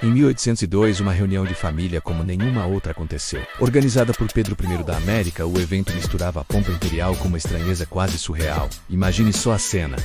Em 1802, uma reunião de família como nenhuma outra aconteceu. Organizada por Pedro I da América, o evento misturava a pompa imperial com uma estranheza quase surreal. Imagine só a cena.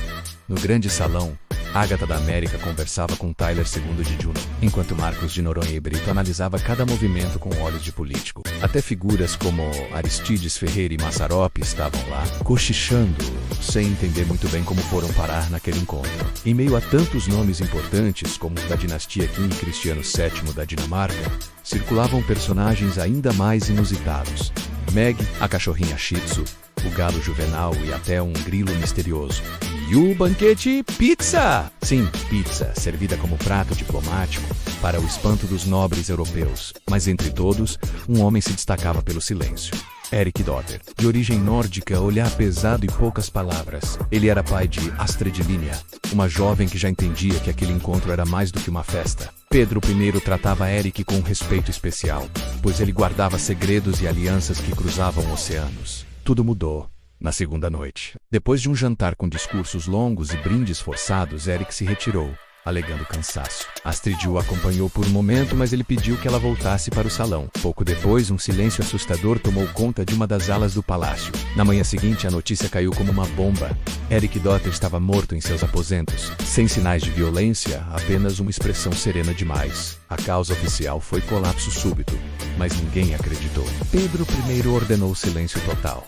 No grande salão, Ágata da América conversava com Tyler II de Juno, enquanto Marcos de Noronha e Brito analisava cada movimento com olhos de político. Até figuras como Aristides Ferreira e Mazzaropi estavam lá, cochichando, sem entender muito bem como foram parar naquele encontro. Em meio a tantos nomes importantes, como os da dinastia Qing e Cristiano VII da Dinamarca, circulavam personagens ainda mais inusitados. Meg, a cachorrinha Shih Tzu, o galo Juvenal e até um grilo misterioso. E o banquete pizza! Sim, pizza, servida como prato diplomático, para o espanto dos nobres europeus. Mas entre todos, um homem se destacava pelo silêncio. Erik Dotter, de origem nórdica, olhar pesado e poucas palavras. Ele era pai de Astrid Lindgren, uma jovem que já entendia que aquele encontro era mais do que uma festa. Pedro I tratava Erik com um respeito especial, pois ele guardava segredos e alianças que cruzavam oceanos. Tudo mudou na segunda noite. Depois de um jantar com discursos longos e brindes forçados, Erik se retirou, alegando cansaço. Astrid o acompanhou por um momento, mas ele pediu que ela voltasse para o salão. Pouco depois, um silêncio assustador tomou conta de uma das alas do palácio. Na manhã seguinte, a notícia caiu como uma bomba. Erik Dotter estava morto em seus aposentos, sem sinais de violência, apenas uma expressão serena demais. A causa oficial foi colapso súbito, mas ninguém acreditou. Pedro I ordenou silêncio total.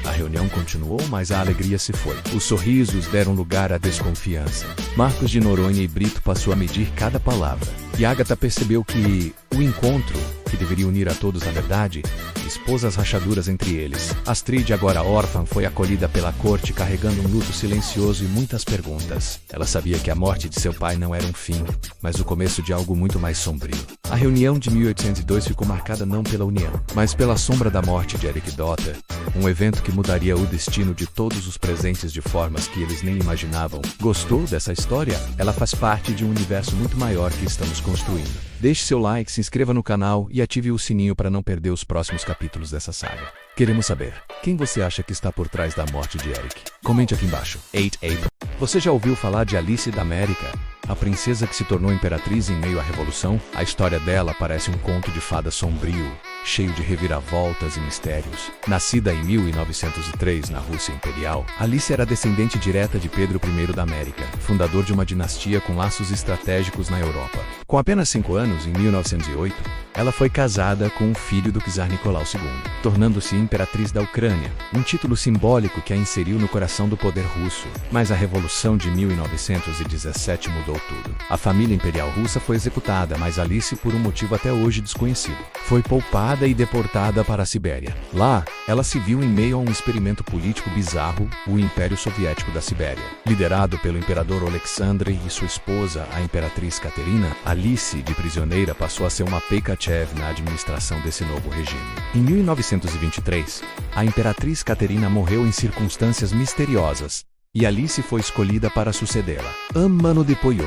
A reunião continuou, mas a alegria se foi. Os sorrisos deram lugar à desconfiança. Marcos de Noronha e Brito passou a medir cada palavra. E Ágata percebeu que o encontro, que deveria unir a todos na verdade, expôs as rachaduras entre eles. Astrid, agora órfã, foi acolhida pela corte carregando um luto silencioso e muitas perguntas. Ela sabia que a morte de seu pai não era um fim, mas o começo de algo muito mais sombrio. A reunião de 1802 ficou marcada não pela união, mas pela sombra da morte de Erik Dotter, um evento que mudaria o destino de todos os presentes de formas que eles nem imaginavam. Gostou dessa história? Ela faz parte de um universo muito maior que estamos construindo. Deixe seu like, se inscreva no canal e ative o sininho para não perder os próximos capítulos dessa saga. Queremos saber, quem você acha que está por trás da morte de Erik? Comente aqui embaixo. 8 April. Você já ouviu falar de Alice da América? A princesa que se tornou imperatriz em meio à Revolução? A história dela parece um conto de fada sombrio, cheio de reviravoltas e mistérios. Nascida em 1903 na Rússia Imperial, Alice era descendente direta de Pedro I da América, fundador de uma dinastia com laços estratégicos na Europa. Com apenas 5 anos, em 1908, ela foi casada com um filho do czar Nicolau II, tornando-se imperatriz da Ucrânia, um título simbólico que a inseriu no coração do poder russo. Mas a Revolução de 1917 mudou tudo. A família imperial russa foi executada, mas Alice, por um motivo até hoje desconhecido, foi poupada e deportada para a Sibéria. Lá, ela se viu em meio a um experimento político bizarro, o Império Soviético da Sibéria. Liderado pelo imperador Alexandre e sua esposa, a imperatriz Caterina, Alice, de prisioneira, passou a ser uma Pekachev na administração desse novo regime. Em 1923, a imperatriz Caterina morreu em circunstâncias misteriosas, e Alice foi escolhida para sucedê-la. Um ano depois,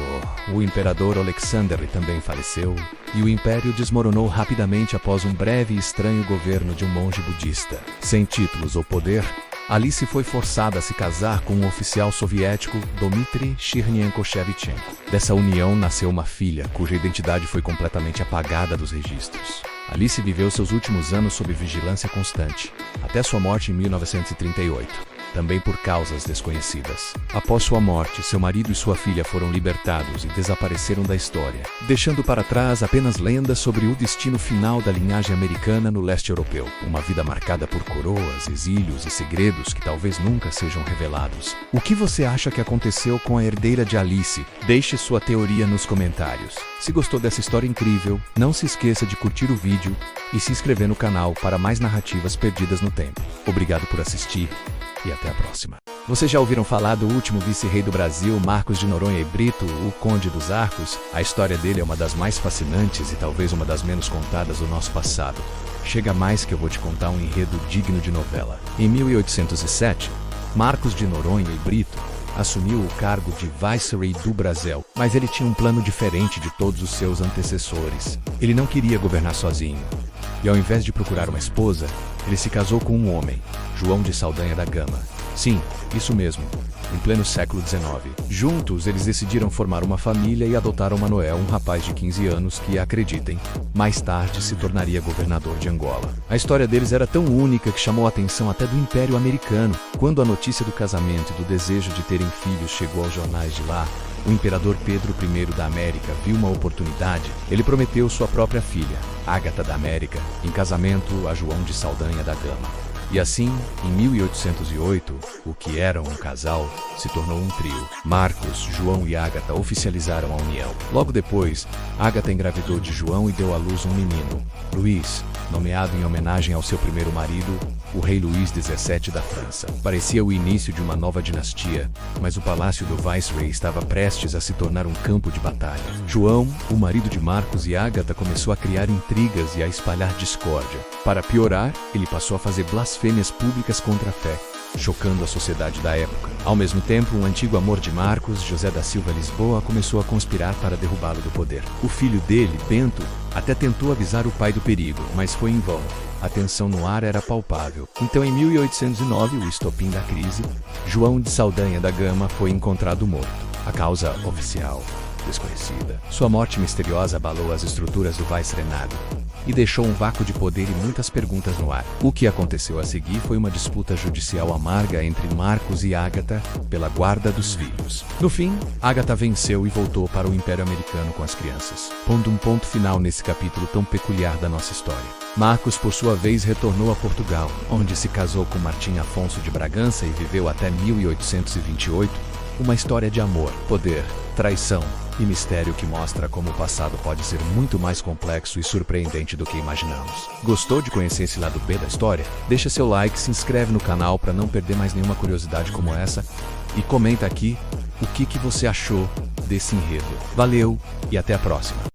o imperador Alexandre também faleceu, e o império desmoronou rapidamente após um breve e estranho governo de um monge budista. Sem títulos ou poder, Alice foi forçada a se casar com um oficial soviético, Dmitry Chernenko-Shevchenko. Dessa união nasceu uma filha, cuja identidade foi completamente apagada dos registros. Alice viveu seus últimos anos sob vigilância constante, até sua morte em 1938. Também por causas desconhecidas. Após sua morte, seu marido e sua filha foram libertados e desapareceram da história, deixando para trás apenas lendas sobre o destino final da linhagem americana no leste europeu. Uma vida marcada por coroas, exílios e segredos que talvez nunca sejam revelados. O que você acha que aconteceu com a herdeira de Alice? Deixe sua teoria nos comentários. Se gostou dessa história incrível, não se esqueça de curtir o vídeo e se inscrever no canal para mais narrativas perdidas no tempo. Obrigado por assistir. E até a próxima. Vocês já ouviram falar do último vice-rei do Brasil, Marcos de Noronha e Brito, o Conde dos Arcos? A história dele é uma das mais fascinantes e talvez uma das menos contadas do nosso passado. Chega mais que eu vou te contar um enredo digno de novela. Em 1807, Marcos de Noronha e Brito assumiu o cargo de Viceroy do Brasil, mas ele tinha um plano diferente de todos os seus antecessores. Ele não queria governar sozinho. E ao invés de procurar uma esposa, ele se casou com um homem, João de Saldanha da Gama. Sim, isso mesmo. em pleno século XIX. Juntos, eles decidiram formar uma família e adotaram Manoel, um rapaz de 15 anos que, acreditem, mais tarde se tornaria governador de Angola. A história deles era tão única que chamou a atenção até do Império Americano. Quando a notícia do casamento e do desejo de terem filhos chegou aos jornais de lá, o imperador Pedro I da América viu uma oportunidade. Ele prometeu sua própria filha, Ágata da América, em casamento a João de Saldanha da Gama. E assim, em 1808, o que era um casal se tornou um trio. Marcos, João e Ágata oficializaram a união. Logo depois, Ágata engravidou de João e deu à luz um menino, Luís, nomeado em homenagem ao seu primeiro marido, o rei Luís XVII da França. Parecia o início de uma nova dinastia, mas o palácio do Viceroy estava prestes a se tornar um campo de batalha. João, o marido de Marcos e Ágata, começou a criar intrigas e a espalhar discórdia. Para piorar, ele passou a fazer blasfêmias públicas contra a fé, chocando a sociedade da época. Ao mesmo tempo, um antigo amor de Marcos, José da Silva Lisboa, começou a conspirar para derrubá-lo do poder. O filho dele, Bento, até tentou avisar o pai do perigo, mas foi em vão. A tensão no ar era palpável. Então, em 1809, o estopim da crise, João de Saldanha da Gama foi encontrado morto. A causa oficial desconhecida. Sua morte misteriosa abalou as estruturas do Vice-Renado e deixou um vácuo de poder e muitas perguntas no ar. O que aconteceu a seguir foi uma disputa judicial amarga entre Marcos e Ágata pela guarda dos filhos. No fim, Ágata venceu e voltou para o Império Americano com as crianças, pondo um ponto final nesse capítulo tão peculiar da nossa história. Marcos, por sua vez, retornou a Portugal, onde se casou com Martim Afonso de Bragança e viveu até 1828, uma história de amor, poder, traição e mistério que mostra como o passado pode ser muito mais complexo e surpreendente do que imaginamos. Gostou de conhecer esse lado B da história? Deixa seu like, se inscreve no canal para não perder mais nenhuma curiosidade como essa e comenta aqui o que você achou desse enredo. Valeu e até a próxima!